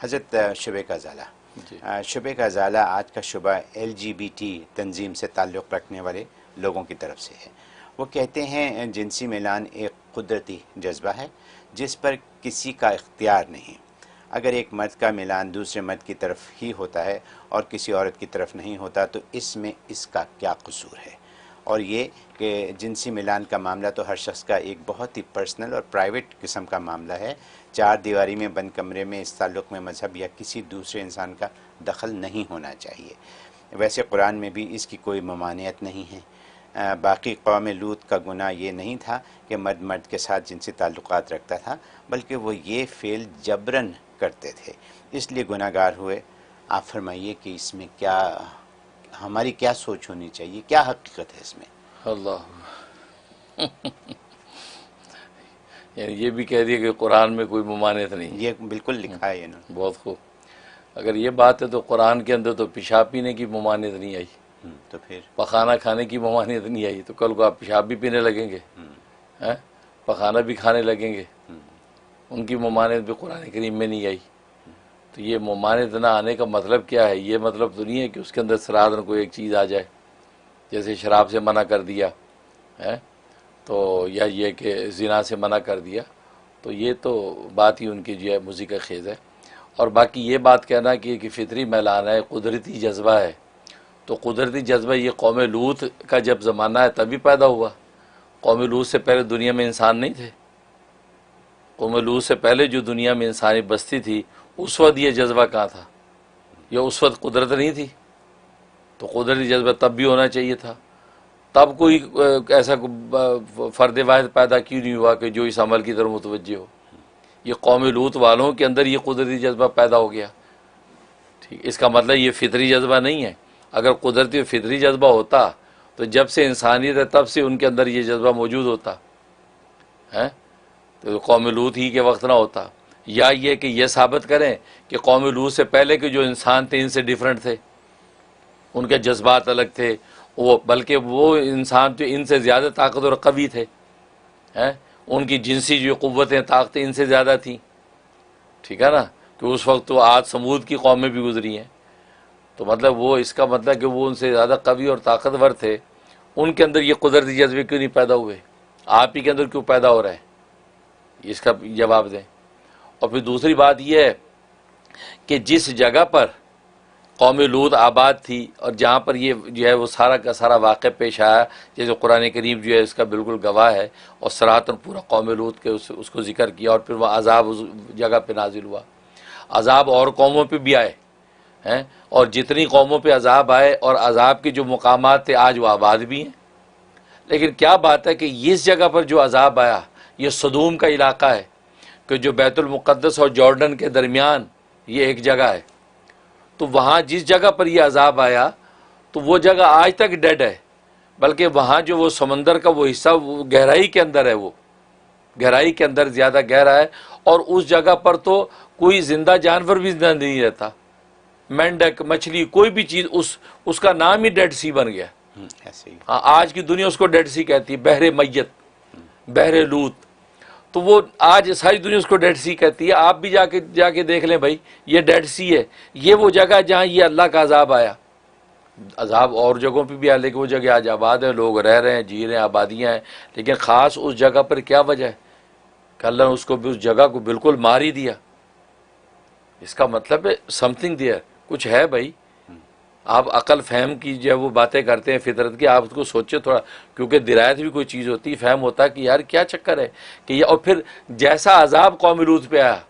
हज़रत शुबे का ज़ाला शुबे का ज़ाला आज का शुबा LGBT तंजीम से ताल्लुक़ रखने वाले लोगों की तरफ से है। वो कहते हैं जिनसी मिलान एक कुदरती जज्बा है जिस पर किसी का इख्तियार नहीं। अगर एक मर्द का मिलान दूसरे मर्द की तरफ ही होता है और किसी औरत की तरफ नहीं होता तो इसमें इसका क्या कसूर है। और ये कि जिनसी मिलान का मामला तो हर शख्स का एक बहुत ही पर्सनल और प्राइवेट किस्म का मामला है। चार दीवारी में बंद कमरे में इस ताल्लुक़ में मज़हब या किसी दूसरे इंसान का दखल नहीं होना चाहिए। वैसे कुरान में भी इसकी कोई ममानियत नहीं है। बाकी कौम लूत का गुनाह ये नहीं था कि मर्द मर्द के साथ जिनसी ताल्लुक़ात रखता था, बल्कि वो ये फ़ेल जबरन करते थे, इसलिए गुनाहगार हुए। आप फरमाइए कि इसमें क्या हमारी क्या सोच होनी चाहिए, क्या हकीकत है इसमें? अल्लाह यानी ये भी कह दिया कि कुरान में कोई ममानियत नहीं। ये बिल्कुल लिखा है इन्होंने। बहुत खूब। अगर ये बात है तो कुरान के अंदर तो पेशाब पीने की ममानियत नहीं आई, तो फिर पखाना खाने की ममानियत नहीं आई, तो कल को आप पेशाब भी पीने लगेंगे, हैं, पखाना भी खाने लगेंगे। उनकी ममानियत भी कुरान करीम में नहीं आई। तो ये ममानियत ना आने का मतलब क्या है? ये मतलब तो नहीं है कि उसके अंदर सरादन कोई एक चीज़ आ जाए, जैसे शराब से मना कर दिया है तो, या ये कि ज़िना से मना कर दिया, तो ये तो बात ही उनकी जो है मुज़िका खेज़ है। और बाकी ये बात कहना कि फ़ितरी मैलान है, कुदरती जज्बा है, तो कुदरती जज्बा ये कौम लूत का जब ज़माना है तभी पैदा हुआ। कौम लूत से पहले दुनिया में इंसान नहीं थे। कौम लूत से पहले जो दुनिया में इंसानी बस्ती थी उस वक्त ये जज्बा कहाँ था? या उस वक्त कुदरत नहीं थी? तो कुदरती जज्बा तब भी होना चाहिए था। तब कोई ऐसा फ़र्द वाहिद पैदा क्यों नहीं हुआ कि जो इस अमल की तरफ मुतवज्जे हो? ये कौम लूत वालों के अंदर ये कुदरती जज्बा पैदा हो गया। ठीक, इसका मतलब ये फितरी जज्बा नहीं है। अगर कुदरती और फितरी जज्बा होता तो जब से इंसानियत है तब से उनके अंदर ये जज्बा मौजूद होता है, तो कौम लूत ही के वक्त ना होता। या ये कि यह साबित करें कि कौम लूत से पहले के जो इंसान थे इनसे डिफरेंट थे, उनके जज्बात अलग थे, वो बल्कि वो इंसान जो इनसे ज़्यादा ताकत और कवी थे, हैं, उनकी जिनसी जो क़ुव्वतें ताकतें इनसे ज़्यादा थी। ठीक है ना, कि उस वक्त तो आद समूद की कौमें भी गुजरी हैं, तो मतलब वो इसका मतलब कि वो उनसे ज़्यादा कवी और ताकतवर थे। उनके अंदर ये कुदरती जज्बे क्यों नहीं पैदा हुए? आप ही के अंदर क्यों पैदा हो रहा है? इसका जवाब दें। और फिर दूसरी बात यह है कि जिस जगह पर कौम लूत आबाद थी और जहाँ पर ये जो है वो सारा का सारा वाक़ पेश आया, जैसे कुरान करीम जो है इसका बिल्कुल गवाह है, और सराहतन पूरा कौम लूत के उसको ज़िक्र किया। और फिर वह अज़ाब उस जगह पे नाजिल हुआ। अज़ाब और कौमों पे भी आए हैं, और जितनी कौमों पे अज़ाब आए और अज़ाब के जो मुकामात थे आज वो आबाद भी हैं। लेकिन क्या बात है कि इस जगह पर जो अज़ाब आया ये सदूम का इलाका है, कि जो बैतुल मुक़द्दस और जॉर्डन के दरमियान ये एक जगह है। तो वहाँ जिस जगह पर यह अज़ाब आया तो वो जगह आज तक डेड है, बल्कि वहाँ जो वो समंदर का वो हिस्सा वो गहराई के अंदर है, वो गहराई के अंदर ज़्यादा गहरा है। और उस जगह पर तो कोई ज़िंदा जानवर भी नहीं रहता, मेंढक मछली कोई भी चीज़, उसका नाम ही डेड सी बन गया। ऐसे ही। हाँ, आज की दुनिया उसको डेड सी कहती है, बहरे मैयत, बहरे लूत। तो वो आज सारी दुनिया उसको डेड सी कहती है। आप भी जाके देख लें भाई, ये डेड सी है, ये वो जगह जहाँ ये अल्लाह का अज़ाब आया। अज़ाब और जगहों पे भी आया, लेकिन वो जगह आज आबाद है, लोग रह रहे हैं, जी रहे हैं, आबादियाँ हैं। लेकिन ख़ास उस जगह पर क्या वजह है कि अल्लाह ने उसको भी उस जगह को बिल्कुल मार ही दिया? इसका मतलब है समथिंग देयर, कुछ है भाई। आप अकल फ़हम की जब वो बातें करते हैं फितरत की, आप उसको सोचे थोड़ा, क्योंकि दिरायत भी कोई चीज़ होती है, फ़हम होता है कि यार क्या चक्कर है कि ये। और फिर जैसा अज़ाब कौम लूत पे आया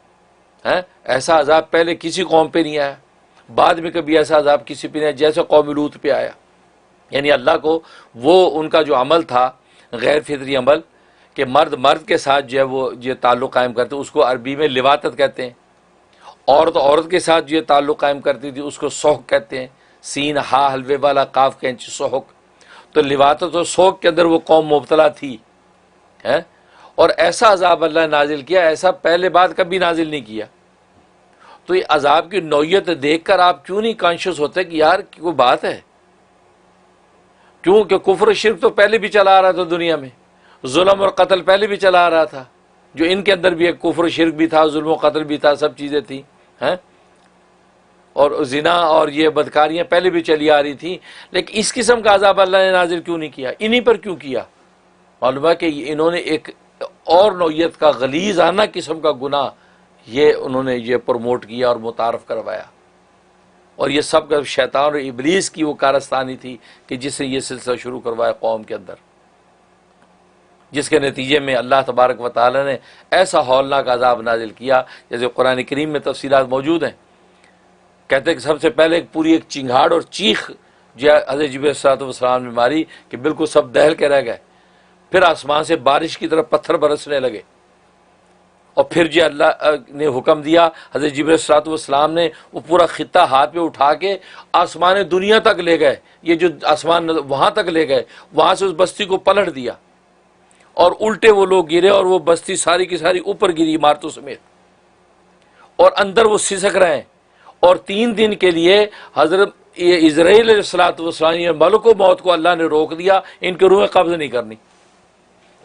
है, ऐसा अज़ाब पहले किसी कौम पे नहीं आया, बाद में कभी ऐसा अज़ाब किसी पे नहीं आया जैसा कौम लूत पे आया। यानी अल्लाह को वो उनका जो अमल था गैर फितरी अमल, कि मर्द मर्द के साथ जो है वो जो ताल्लुक़ कायम करते, उसको अरबी में लिवातत कहते हैं। औरत औरत के साथ जो ताल्लुक़ कायम करती थी उसको सोहक कहते हैं, सीन हा हलवे वाला काफ कैंची सोहक। तो लिवातत और सोहक के अंदर वो कौम मुब्तला थी है। और ऐसा अज़ाब अल्लाह नाजिल किया, ऐसा पहले बाद कभी नाजिल नहीं किया। तो ये अज़ाब की नौयत देखकर आप क्यों नहीं कॉन्शियस होते कि यार कोई बात है? क्योंकि कुफ्र शिर्क तो पहले भी चला आ रहा था दुनिया में, जुल्म और कत्ल पहले भी चला आ रहा था, जो इनके अंदर भी एक कुफ्र शिर्क भी था, जुल्म और कत्ल भी था, सब चीज़ें थी हैं। और जिना और ये बदकारियाँ पहले भी चली आ रही थी, लेकिन इस किस्म का अज़ाब अल्लाह ने नाजिल क्यों नहीं किया? इन्हीं पर क्यों किया? मालूम है कि इन्होंने एक और नौयत का गलीज़ाना किस्म का गुनाह ये उन्होंने ये प्रमोट किया और मुतारफ़ करवाया, और ये सब का शैतान और इबलीस की वो कारस्तानी थी कि जिससे ये सिलसिला शुरू करवाया कौम के अंदर, जिसके नतीजे में अल्लाह तबारक व तआला ने ऐसा हौलनाक अज़ाब नाजिल किया, जैसे कुरान करीम में तफसीलात मौजूद हैं। कहते हैं कि सबसे पहले पूरी एक चिंगाड़ और चीख जो हज़रत जिब्रील अलैहिस्सलाम ने मारी कि बिल्कुल सब दहल के रह गए। फिर आसमान से बारिश की तरफ पत्थर बरसने लगे, और फिर जो अल्लाह ने हुक्म दिया, हज़रत जिब्रील अलैहिस्सलाम ने वो पूरा खित्ता हाथ पे उठा के आसमान दुनिया तक ले गए। ये जो आसमान वहाँ तक ले गए, वहाँ से उस बस्ती को पलट दिया और उल्टे वो लोग गिरे और वो बस्ती सारी की सारी ऊपर गिरी इमारतों समेत, और अंदर वो सिसक रहे हैं। और 3 दिन के लिए हज़रत इज़राइल अलैहिस्सलाम मलको मौत को अल्लाह ने रोक दिया, इनके रूह कब्ज़ नहीं करनी,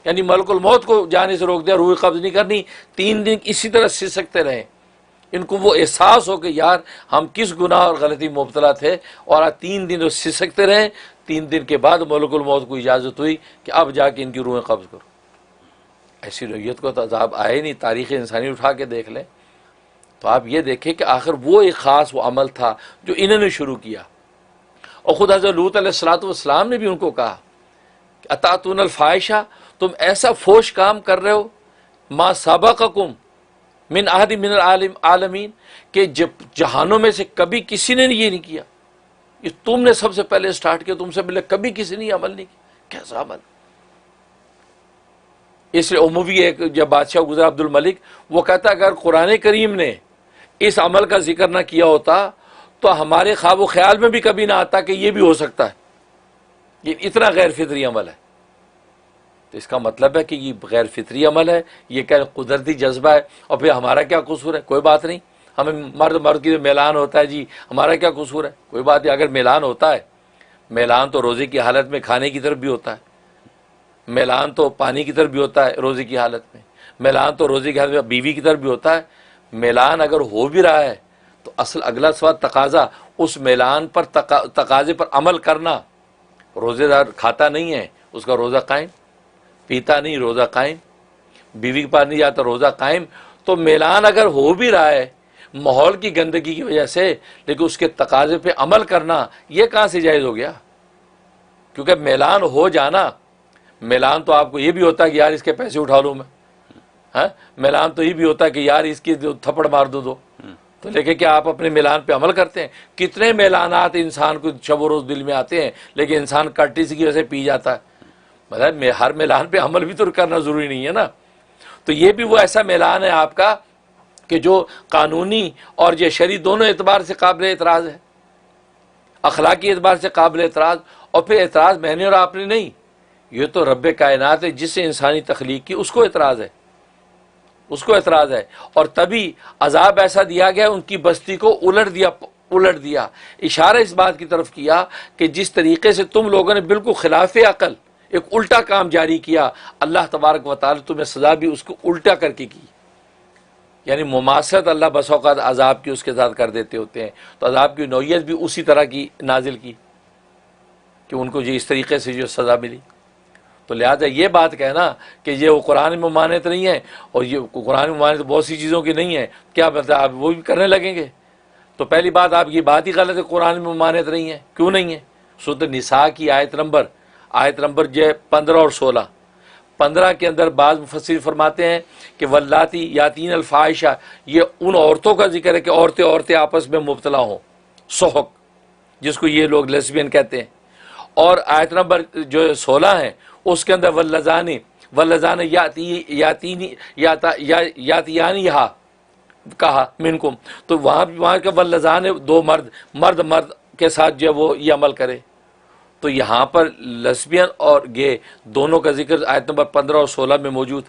यानी मलकुल मौत को जाने से रोक दिया, रूह कब्ज़ नहीं करनी। 3 दिन इसी तरह सिसकते रहे। इनको वो एहसास हो कि यार हम किस गुनाह और गलती में मुब्तला थे, और आज 3 दिन सिसकते रहे। 3 दिन के बाद मलकुल मौत को इजाज़त हुई कि अब जाके इनकी रूहें कब्ज़ करो। ऐसी नौयत को तो अज़ाब आए नहीं, तारीख़ इंसानी उठा के देख लें तो आप ये देखें कि आखिर वो एक ख़ास वो अमल था जो इन्होंने शुरू किया। और ख़ुद हज़रत लूत अलैहिस्सलाम ने भी उनको कहा अतातूनल फ़ाहिशा, तुम ऐसा फोश काम कर रहे हो, मा सबक़कुम मिन अहद मिनल आलमीन, कि जब जहानों में से कभी किसी ने ये नहीं किया, ये तुमने सबसे पहले स्टार्ट किया, तुमसे पहले कभी किसी ने अमल नहीं किया। कैसा अमल? इसलिए उमवी एक जब बादशाह गुजरा अब्दुल मलिक, वो कहता अगर कुरान करीम ने इस अमल का जिक्र ना किया होता तो हमारे ख्वाब ख्याल में भी कभी ना आता कि ये भी हो सकता है, ये इतना गैर फितरी अमल है। तो इसका मतलब है कि ये गैर फितरी अमल है, ये क्या कुदरती जज्बा है, और फिर हमारा क्या कसूर है? कोई बात नहीं। हमें मर्द की मेलान होता है जी, हमारा क्या कसूर है? कोई बात नहीं। अगर मेलान होता है, मेलान तो रोज़े की हालत में खाने की तरफ भी होता है, मेलान तो पानी की तरफ भी होता है रोज़े की हालत में, मेलान तो रोज़े की हालत में बीवी की तरफ भी होता है। मेलान अगर हो भी रहा है तो असल अगला सवाल तकाजा, उस मेलान पर तकाजे पर अमल करना। रोज़ेदार खाता नहीं है, उसका रोज़ा कायम, पीता नहीं, रोज़ा कायम, बीवी के पास नहीं जाता, रोज़ा कायम। तो मेलान अगर हो भी रहा है माहौल की गंदगी की वजह से, लेकिन उसके तकाजे पे अमल करना ये कहाँ से जायज़ हो गया? क्योंकि मेलान हो जाना, मेलान तो आपको ये भी होता है कि यार इसके पैसे उठा लूँ मैं, हाँ, मेलान तो ये भी होता है कि यार इसकी थप्पड़ मार दो। तो लेकिन क्या आप अपने मेलान पे अमल करते हैं? कितने मेलानात इंसान को शब रोज़ दिल में आते हैं, लेकिन इंसान कर्टिसी की वजह से पी जाता है। मतलब हर मेलान पे अमल भी तो करना ज़रूरी नहीं है ना। तो ये भी वो ऐसा मेलान है आपका कि जो कानूनी और ये शरी दोनों एतबार से काबिल एतराज़ है, अखलाकी एतबार से काबिल एतराज़। और फिर एतराज़ मैंने और आपने नहीं, ये तो रब्बे कायनात है जिससे इंसानी तख्लीक की, उसको एतराज़ है, उसको एतराज़ है। और तभी अजाब ऐसा दिया गया, उनकी बस्ती को उलट दिया। इशारा इस बात की तरफ किया कि जिस तरीके से तुम लोगों ने बिल्कुल खिलाफ अकल एक उल्टा काम जारी किया, अल्लाह तबारक व तआला तुम्हें सज़ा भी उसको उल्टा करके की। यानी मुमासरत अल्लाह बस औक़ात अजाब की उसके साथ कर देते होते हैं। तो अजाब की नौयत भी उसी तरह की नाजिल की कि उनको जो इस तरीके से जो सज़ा मिली। तो लिहाजा ये बात कहना कि ये वो कुरान में ममानत नहीं है, और ये कुरान में ममानत बहुत सी चीज़ों की नहीं है, क्या मतलब आप वो भी करने लगेंगे? तो पहली बात आपकी बात ही गलत है, कुरान में ममानत नहीं है। क्यों नहीं है? सूरह निसा की आयत नंबर जो 15 और 16, 15 के अंदर बाज़ मुफस्सिर फरमाते हैं कि वल्लाती यातीन अल-फ़ाहिशा, ये उन औरतों का जिक्र है कि औरतें आपस में मुब्तला हों, सोहक, जिसको ये लोग लेस्बियन कहते हैं। और आयत नंबर जो 16 है उसके अंदर वल्लज़ाने यातियानी यहाँ कहा मिनकुम, तो वहाँ का वल्लज़ाने 2 मर्द के साथ जो वो ये अमल करे। तो यहाँ पर लेस्बियन और गे दोनों का जिक्र आयत नंबर 15 और 16 में मौजूद।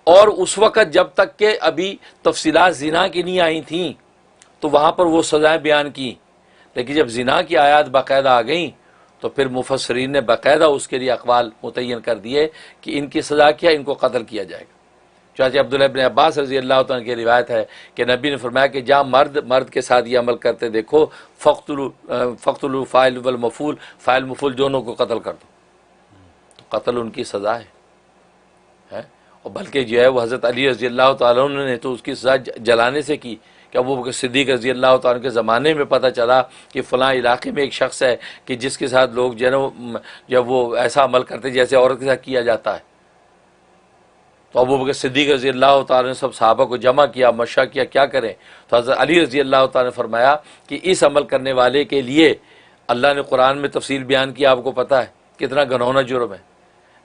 और उस वक़्त जब तक के अभी तफसीलात ज़िना की नहीं आई थी तो वहाँ पर वो सज़ाएँ बयान की, लेकिन जब ज़िना की आयत बाकायदा आ गई तो फिर मुफस्सरीन ने बाकायदा उसके लिए अक़वाल मुतय्यन कर दिए कि इनकी सज़ा क्या, इनको कत्ल किया जाएगा। चाचा अब्दुल्लाह इब्न अब्बास रज़ी अल्लाह तआला की रिवायत है कि नबी ने फरमाया कि जहाँ मर्द के साथ ये अमल करते देखो, फ़क़्तुलू फ़ाइल वल मफ़ूल, फ़ाइल मफ़ूल दोनों को कत्ल कर दो, तो कत्ल उनकी सज़ा है। और बल्कि जो है वो हज़रत अली रज़ी अल्लाह तआला अन्हु ने तो उसकी सज़ा जलाने से की कि अबू बकर सिद्दीक़ रज़ी अल्लाह तआला के ज़माने में पता चला कि फ़लाँ इलाके में एक शख्स है कि जिसके साथ लोग जो है जब वो ऐसा अमल करते जैसे औरत के साथ किया जाता है, तो अबू बकर सिद्दीक़ रज़ी अल्लाह तआला ने सब सहाबा को जमा किया, मशवरा किया क्या करें। तो हज़रत अली रज़ी अल्लाह तआला ने फरमाया कि इस अमल करने वाले के लिए अल्लाह ने कुरान में तफसील बयान किया, आपको पता है कितना घनौना जुर्म है,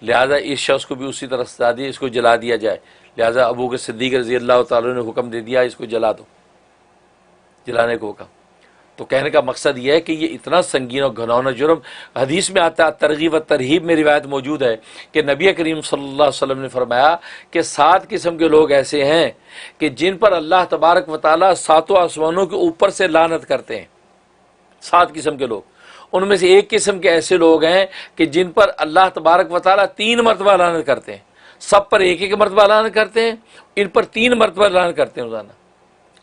लिहाजा इस शख्स को भी उसी तरह सजा दी, इसको जला दिया जाए। लिहाजा अबू बकर सिद्दीक़ रज़ी अल्लाह तआला ने हुक्म दे दिया इसको जला दो, जलाने को हुक्म। तो कहने का मकसद यह है कि ये इतना संगीन और घनौना जुर्म, हदीस में आता है, तरगीब व तरहीब में रिवायत मौजूद है कि नबी करीम सल्लल्लाहु अलैहि वसल्लम ने फरमाया कि 7 किस्म के लोग ऐसे हैं कि जिन पर अल्लाह तबारक व तआला 7 आसमानों के ऊपर से लानत करते हैं। 7 किस्म के लोग, उनमें से एक किस्म के ऐसे लोग हैं कि जिन पर अल्लाह तबारक व तआला 3 मरतबा लानत करते हैं। सब पर एक एक मरतबा लानत करते हैं, इन पर 3 मरतबा लानत करते हैं रोज़ाना।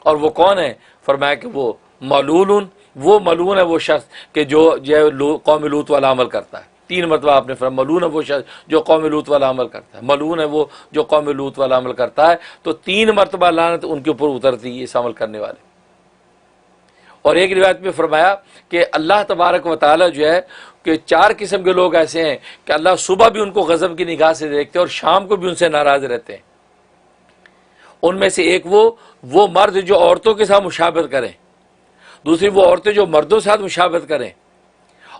और वो कौन है? फरमाया कि वो मलून, वो मलून है वो शख्स कि जो कौम लूत वाला अमल करता है। 3 मरतबा आपने फरमाया मलून है वो शख्स जो कौम लूत वाला अमल करता है, मलून है वो जो कौम लूत वाला अमल करता है। तो 3 मरतबा लानत उनके ऊपर उतरती है इस अमल करने वाले। और एक रिवायत में फरमाया कि अल्लाह तबारक व तआला जो है कि 4 किस्म के लोग ऐसे हैं कि अल्लाह सुबह भी उनको गज़ब की निगाह से देखते हैं और शाम को भी उनसे नाराज़ रहते हैं। उनमें से एक वो मर्द जो औरतों के साथ मुशाबहत करें, दूसरी वो औरतें जो मर्दों के साथ मुशाबहत करें,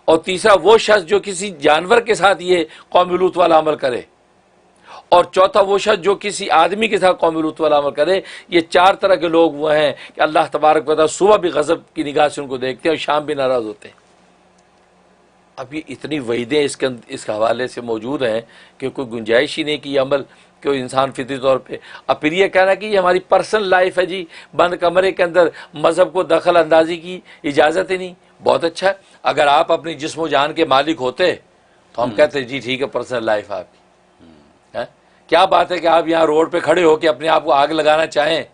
और तीसरा वो शख्स जो किसी जानवर के साथ ये कौम लूत वाला अमल करे, और चौथा वो शख्स जो किसी आदमी के साथ कौम लूत वाला अमल करे। ये 4 तरह के लोग वो हैं कि अल्लाह तबारक व तआला सुबह भी गज़ब की निगाह से उनको देखते हैं और शाम भी नाराज़ होते हैं। अब ये इतनी वईदें इस हवाले से मौजूद हैं कि कोई गुंजाइश ही नहीं कि अमल कोई इंसान फितरी तौर पे। अब फिर ये कहना कि ये हमारी पर्सनल लाइफ है जी, बंद कमरे के अंदर मज़हब को दखल अंदाजी की इजाज़त ही नहीं। बहुत अच्छा है, अगर आप अपनी जिस्म जान के मालिक होते तो हम कहते जी ठीक है पर्सनल लाइफ आपकी है। क्या बात है कि आप यहाँ रोड पे खड़े होकर अपने आप को आग लगाना चाहें,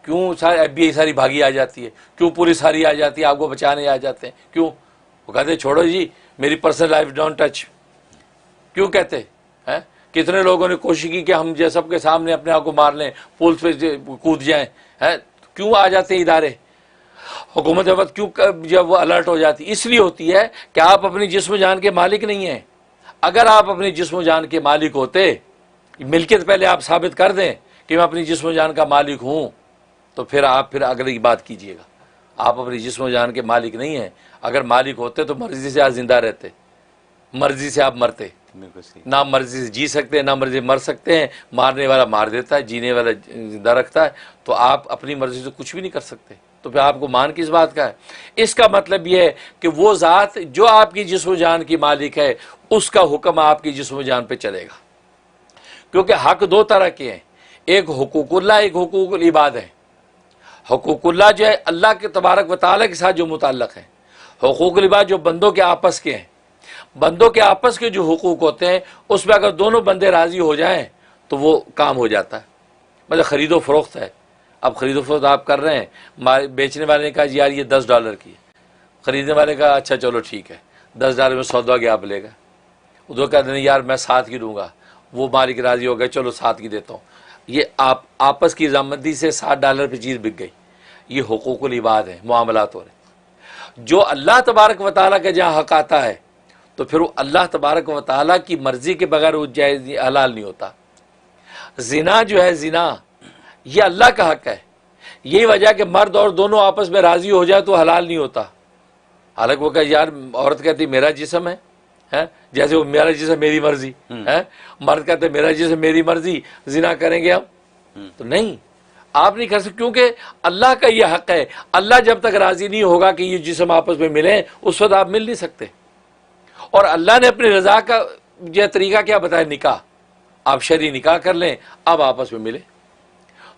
क्यों सारी FBI सारी भागी आ जाती है, क्यों पुलिस सारी आ जाती है, आपको बचाने आ जाते हैं, क्यों? वो कहते छोड़ो जी मेरी पर्सनल लाइफ डोंट टच, क्यों कहते हैं? कितने लोगों ने कोशिश की कि हम जो सबके सामने अपने आप को मार लें, पुलिस पे कूद जाएं, हैं? क्यों आ जाते हैं इदारे, हुकूमत वक्त क्यों जब वो अलर्ट हो जाती? इसलिए होती है कि आप अपनी जिस्म जान के मालिक नहीं हैं। अगर आप अपनी जिस्म जान के मालिक होते, मिल्कियत पहले आप साबित कर दें कि मैं अपनी जिस्म जान का मालिक हूँ, तो फिर आप अगली बात कीजिएगा। आप अपनी जिस्म जान के मालिक नहीं हैं। अगर मालिक होते तो मर्जी से आप जिंदा रहते, मर्जी से आप मरते, ना मर्जी से जी सकते हैं ना मर्जी मर सकते हैं। मारने वाला मार देता है, जीने वाला जिंदा रखता है, तो आप अपनी मर्जी से कुछ भी नहीं कर सकते। तो फिर आपको मान किस बात का है? इसका मतलब यह है कि वो ज़ात जो आपकी जिस्म जान की मालिक है उसका हुक्म आपकी जिस्म जान पे चलेगा। क्योंकि हक 2 तरह के हैं, एक हुकूकुल्लाह, एक हुकूकुल इबाद है। हुकूकुल्लाह जो है अल्लाह के तबारक व तआला के साथ जो मुताल्लक़ है, हुकूकुल इबाद जो बंदों के आपस के हैं। बंदों के आपस के जो हुकूक होते हैं उसमें अगर दोनों बंदे राज़ी हो जाएं तो वो काम हो जाता है। मतलब ख़रीदो फरोख्त है, अब ख़रीदो फरोख्त आप कर रहे हैं, बेचने वाले ने कहा यार ये $10 की है, ख़रीदने वाले का अच्छा चलो ठीक है $10 में सौदा क्या आप लेगा, उधर कहते हैं यार मैं 7 की दूँगा, वो मालिक राज़ी हो गए चलो 7 की देता हूँ। ये आप आपस की रज़ामंदी से $7 पर चीज़ बिक गई। ये हुकूकुल इबाद है, मामलात हो रहे। जो अल्लाह तबारक व तआला का जहाँ हक़ आता है तो फिर वो अल्लाह तबारक व तआला की मर्ज़ी के बगैर वो जायज़ हलाल नहीं होता। ज़िना जो है, ज़िना ये अल्लाह का हक़ है। यही वजह कि मर्द और दोनों आपस में राज़ी हो जाए तो हलाल नहीं होता। हालांकि वो कहे यार औरत कहती मेरा जिस्म है, जैसे वो मेरा जिस्म मेरी मर्जी है, मर्द कहते मेरा जिस्म मेरी मर्जी, ज़िना करेंगे हम? तो नहीं, आप नहीं कर सकते, क्योंकि अल्लाह का ये हक़ है। अल्लाह जब तक राज़ी नहीं होगा कि ये जिस्म आपस में मिले उस वक्त आप मिल नहीं सकते। और अल्लाह ने अपनी रज़ा का यह तरीका क्या बताया, निकाह, आप शरई निकाह कर लें, अब आपस में मिले,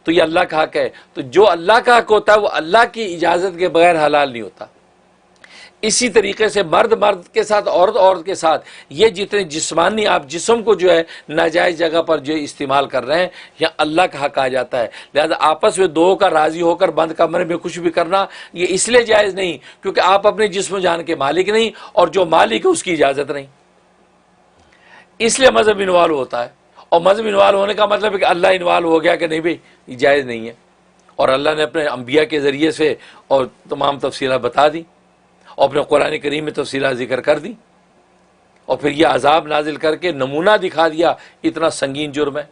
तो ये अल्लाह का हक़ है। तो जो अल्लाह का हक़ होता है वो अल्लाह की इजाज़त के बगैर हलाल नहीं होता। इसी तरीके से मर्द मर्द के साथ, औरत औरत के साथ, ये जितने जिस्मानी आप जिस्म को जो है नाजायज़ जगह पर जो इस्तेमाल कर रहे हैं, यहाँ अल्लाह का हक आ जाता है। लिहाजा आपस में दो का राज़ी होकर बंद कमरे में कुछ भी करना ये इसलिए जायज़ नहीं क्योंकि आप अपने जिस्म जान के मालिक नहीं और जो मालिक है उसकी इजाज़त नहीं, इसलिए मज़हब इन्वॉल्व होता है। और मज़हब इन्वॉल्व होने का मतलब है कि अल्लाह इन्वॉल्व हो गया कि नहीं भाई ये जायज़ नहीं है, और अल्लाह ने अपने अंबिया के ज़रिए से और तमाम तफसीलात बता दी और अपने कुरान करीम में तफसीलात ज़िक्र कर दी, और फिर यह अजाब नाजिल करके नमूना दिखा दिया, इतना संगीन जुर्म है।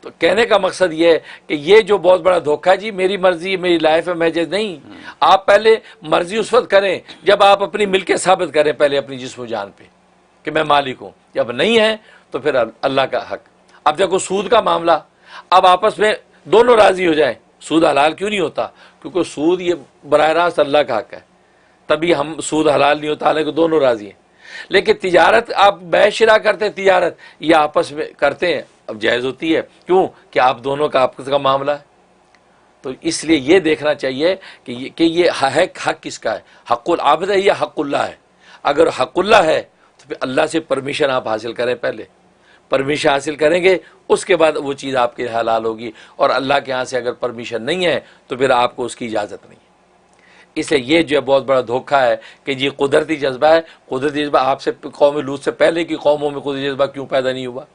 तो कहने का मकसद ये है कि ये जो बहुत बड़ा धोखा है, जी मेरी मर्जी मेरी लाइफ है, मैं जैसे नहीं, आप पहले मर्जी उस वक्त करें जब आप अपनी मिल्कियत साबित करें पहले अपनी जिस्म जान पे कि मैं मालिक हूँ। जब नहीं है तो फिर अल्लाह का हक। अब देखो सूद का मामला, अब आपस में दोनों राजी हो जाएं, सूद हलाल क्यों नहीं होता? क्योंकि सूद ये बराह रास्त अल्लाह का हक है, तभी हम सूद हलाल नहीं होता, हालांकि दोनों राजी हैं। लेकिन तिजारत आप बैशिरा करते हैं, तिजारत ये आपस में करते हैं, अब जायज़ होती है। क्यों? कि आप दोनों का आपस का मामला है। तो इसलिए ये देखना चाहिए कि ये हक किसका है, हक़ुल आबिद है या हक़ुल्लाह है। अगर हक़ुल्लाह है तो फिर अल्लाह से परमिशन आप हासिल करें, पहले परमिशन हासिल करेंगे उसके बाद वो चीज़ आपके हलाल होगी, और अल्लाह के यहाँ से अगर परमिशन नहीं है तो फिर आपको उसकी इजाज़त नहीं है। इसलिए ये जो है बहुत बड़ा धोखा है कि ये कुदरती जज्बा है। कुदरती जज्बा आपसे कौम लूत से पहले की कौमों में कुदरती जज्बा क्यों पैदा नहीं हुआ?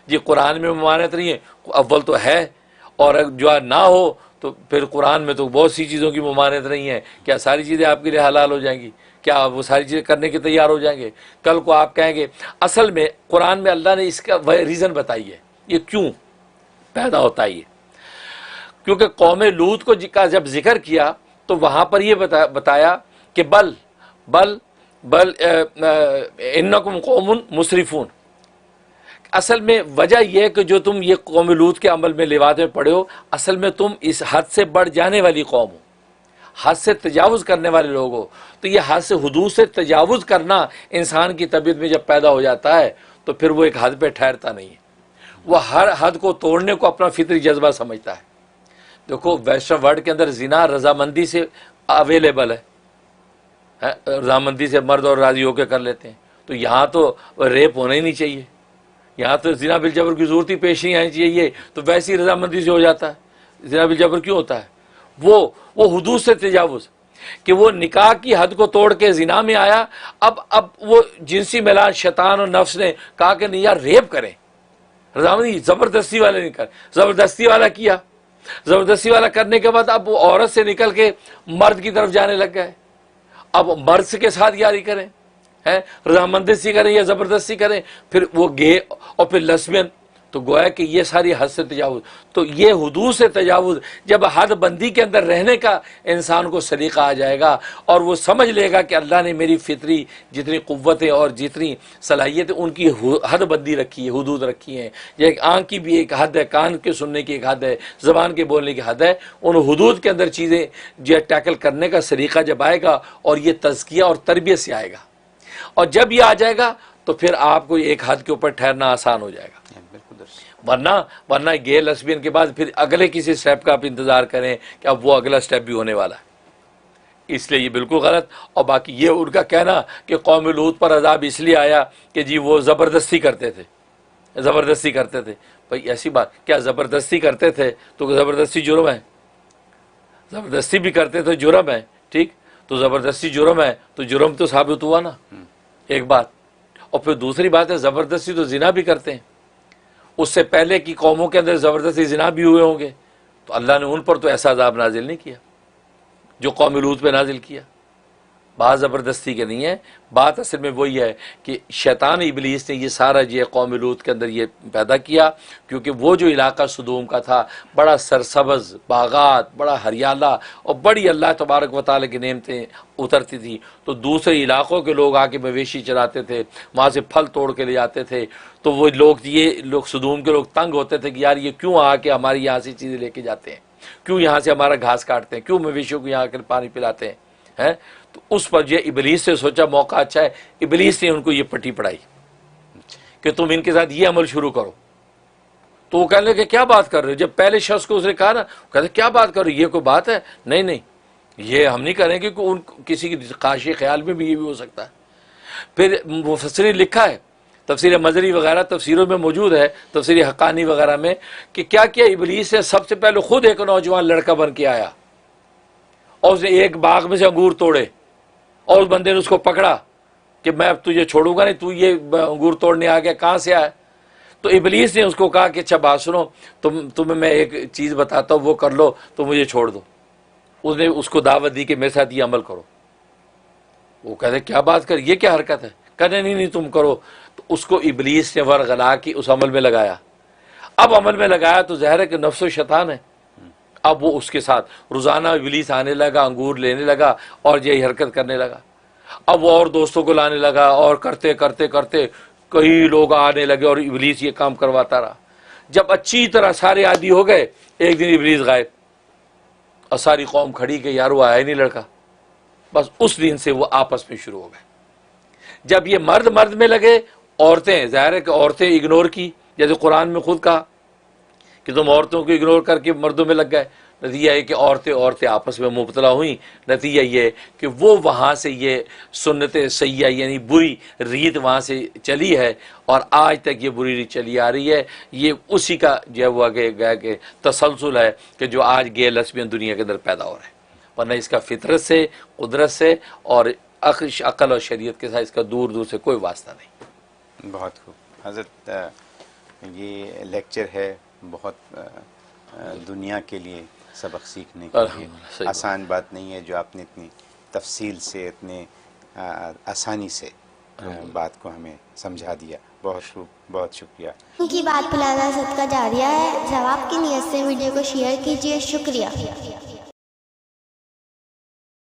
जी कुरान में ममानत नहीं है, अव्वल तो है, और जो ना हो तो फिर कुरान में तो बहुत सी चीज़ों की ममानत नहीं है। क्या सारी चीज़ें आपके लिए हलाल हो जाएंगी? क्या वो सारी चीज़ें करने के तैयार हो जाएंगे? कल को आप कहेंगे असल में कुरान में अल्लाह ने इसका रीज़न बताई है, ये क्यों पैदा होता है। ये क्योंकि कौम लूत को का जब जिक्र किया तो वहाँ पर ये बताया कि बल बल बल इन्नकुम कौमुन मुसरिफून। असल में वजह यह है कि जो तुम ये कौम लूत के अमल में लिवात में पड़े हो, असल में तुम इस हद से बढ़ जाने वाली कौम हो, हद से तजावुज़ करने वाले लोग हो। तो ये हद से हुदूद से तजावुज़ करना इंसान की तबीयत में जब पैदा हो जाता है तो फिर वो एक हद पे ठहरता नहीं है, वह हर हद को तोड़ने को अपना फितरी जज्बा समझता है। देखो वेस्टर्न वर्ल्ड के अंदर जिना रजामंदी से अवेलेबल है, रजामंदी से मर्द और राजी होकर कर लेते हैं। तो यहाँ तो रेप होना ही नहीं चाहिए, यहाँ तो जिना बिल जबर की ज़रूरत ही पेश नहीं आनी चाहिए, तो वैसी रजामंदी से हो जाता है। जिना बिल जबर क्यों होता है? वो हुदूद से तजावुज़ कि वो निकाह की हद को तोड़ के जिना में आया। अब वो जिनसी मिलान शैतान और नफ्स ने कहा कि नहीं यार रेप करें, रजामंदी ज़बरदस्ती वाले नहीं कर, ज़बरदस्ती वाला किया। ज़बरदस्ती वाला करने के बाद अब वो औरत से निकल के मर्द की तरफ जाने लग गए। अब मर्द के साथ यारी करें, हैं रजामंदी करें या ज़बरदस्ती करें, फिर वो गे और फिर लस्बियन। तो गोया कि ये सारी हद से तजावुज़। तो ये हुदूद से तजावुज़ जब हद बंदी के अंदर रहने का इंसान को सलीका आ जाएगा और वो समझ लेगा कि अल्लाह ने मेरी फितरी जितनी क़ुव्वतें और जितनी सलाहियतें उनकी हद बंदी रखी है, हुदूद रखी हैं। एक आँख की भी एक हद है, कान के सुनने की एक हद है, ज़बान के बोलने की हद है। उन हुदूद के अंदर चीज़ें जो टैकल करने का सलीका जब आएगा और ये तज़किया और तरबियत से आएगा, और जब ये आ जाएगा तो फिर आपको एक हद के ऊपर ठहरना आसान हो जाएगा। वरना गे लस्बियन के बाद फिर अगले किसी स्टेप का आप इंतज़ार करें कि अब वो अगला स्टेप भी होने वाला है, इसलिए ये बिल्कुल गलत। और बाकी ये उनका कहना कि कौम लूत पर अजाब इसलिए आया कि जी वो ज़बरदस्ती करते थे। भाई ऐसी बात, क्या ज़बरदस्ती करते थे तो ज़बरदस्ती जुर्म है? ज़बरदस्ती भी करते थे जुर्म है, ठीक। तो ज़बरदस्ती जुर्म है तो जुर्म तो साबित हुआ ना, एक बात। और फिर दूसरी बात है ज़बरदस्ती तो जिना भी करते हैं, उससे पहले की कौमों के अंदर ज़बरदस्ती जिना भी हुए होंगे, तो अल्लाह ने उन पर तो ऐसा अज़ाब नाजिल नहीं किया जो कौम लूत पे नाजिल किया। बात ज़बरदस्ती के नहीं है, बात असल में वही है कि शैतान इबलीस ने ये सारा ये कौम लूत के अंदर ये पैदा किया, क्योंकि वो जो इलाका सदूम का था बड़ा सरसब्ज़ बागात, बड़ा हरियाला और बड़ी अल्लाह तबारक व तआला की नेमतें उतरती थी। तो दूसरे इलाक़ों के लोग आके मवेशी चराते थे, वहाँ से फल तोड़ के ले जाते थे। तो वो लोग, ये लोग सदूम के लोग तंग होते थे कि यार ये क्यों आके हमारी यहाँ से चीज़ें लेके जाते हैं, क्यों यहाँ से हमारा घास काटते हैं, क्यों मवेशियों को यहाँ आकर पानी पिलाते हैं। तो उस पर ये इबलीस से सोचा मौका अच्छा है, इबलीस ने उनको ये पट्टी पढ़ाई कि तुम इनके साथ ये अमल शुरू करो। तो वो कहने लगे क्या बात कर रहे हो? जब पहले शख्स को उसने कहा ना, कहते क्या बात कर रहे हो, ये कोई बात है? नहीं, ये हम नहीं करेंगे कि उन किसी की काशी ख्याल में भी ये भी हो सकता है। फिर मुफस्सिरीन लिखा है, तफसीर मजरी वगैरह तफसीरों में मौजूद है, तफसीर हक्कानी वगैरह में, कि क्या किया इबलीस ने सबसे पहले खुद एक नौजवान लड़का बन के आया और उसने एक बाग में से अंगूर तोड़े और उस बंदे ने उसको पकड़ा कि मैं अब तुझे छोड़ूंगा नहीं, तू ये अंगूर तोड़ने आ गया, कहाँ से आया? तो इबलीस ने उसको कहा कि अच्छा बात सुनो, तुम्हें मैं एक चीज़ बताता हूँ, वो कर लो तो मुझे छोड़ दो। उसने उसको दावत दी कि मेरे साथ ये अमल करो। वो कहते क्या बात कर, ये क्या हरकत है? कहते नहीं तुम करो। तो उसको इबलीस ने वरगला कि उस अमल में लगाया। अब अमल में लगाया तो ज़ाहिर है कि नफ्स व शैतान है। अब वो उसके साथ रोज़ाना इबलीस आने लगा, अंगूर लेने लगा और यही हरकत करने लगा। अब वो और दोस्तों को लाने लगा और करते करते करते कई लोग आने लगे और इबलीस ये काम करवाता रहा। जब अच्छी तरह सारे आदी हो गए, एक दिन इबलीस गायब और सारी कौम खड़ी कि यार वो आया नहीं लड़का। बस उस दिन से वो आपस में शुरू हो गए। जब ये मर्द मर्द में लगे, औरतें, ज़ाहिर है कि औरतें इग्नोर की, जैसे कुरान में खुद कहा कि तुम औरतों को इग्नोर करके मर्दों में लग गए। नतीजा ये कि औरतें आपस में मुबतला हुई। नतीजा ये कि वो वहाँ से ये सुन्नत सय्या यानी बुरी रीत वहाँ से चली है और आज तक ये बुरी रीत चली आ रही है। ये उसी का जो है वो आगे गया कि तसलसल है कि जो आज गे लस्बियन दुनिया के अंदर पैदा हो रहा है, वरना इसका फितरत से, कुदरत से और अक़ल और शरीयत के साथ इसका दूर दूर से कोई वास्ता नहीं। बहुत खूब हज़रत, ये लेक्चर है बहुत दुनिया के लिए सबक सीखने के लिए। आसान बात नहीं है जो आपने इतनी तफसील से, इतने आसानी से बात को हमें समझा दिया। बहुत खूब, बहुत शुक्रिया। उनकी बात फैलाना सदका जारिया है। जवाब की नीयत से वीडियो को शेयर कीजिए। शुक्रिया।